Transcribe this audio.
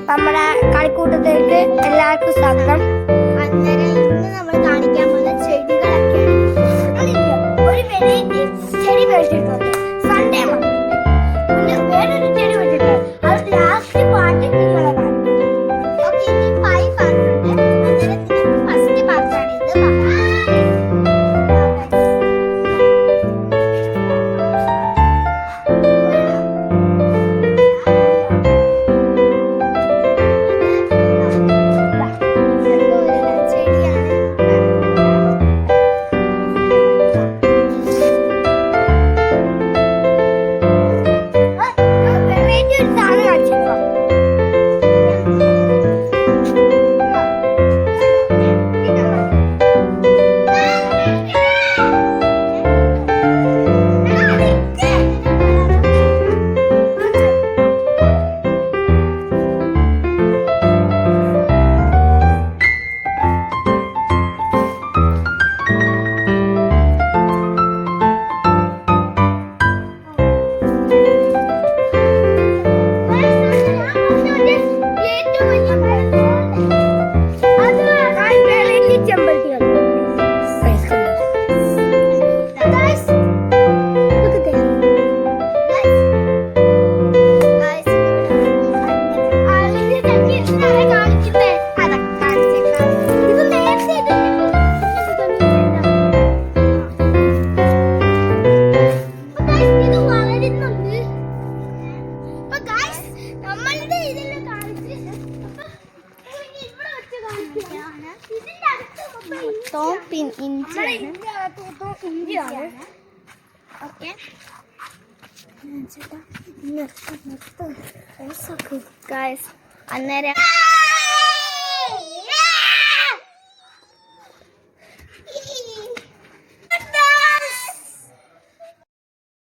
നമ്മുടെ കളിക്കൂട്ടത്തിലേക്ക് എല്ലാവർക്കും സ്വാഗതം. അന്നേരം ഇന്ന് നമ്മൾ കാണിക്കാൻ പോകുന്ന ചെടികളൊക്കെയാണ്. ഒരു വെറൈറ്റി ചെടി മേടിച്ചിട്ടുണ്ട്. സൺഡേ പിന്നെ വേറൊരു ചെടി മേടിച്ചിട്ടുണ്ട്. അത് ലാസ്റ്റ് പാർട്ടി നിങ്ങളെ കാണിക്കും. ഓക്കെ, ഇനി 5 പാർട്ടുണ്ട്. അന്നേരം ഫസ്റ്റ് പാർട്ടാണ് ഇത്. വെറൈറ്റി ഒരു സാധനം കാണിച്ചിട്ടുണ്ടോ? ഇഞ്ചിയാണ്. ഓക്കെ, അന്നേരം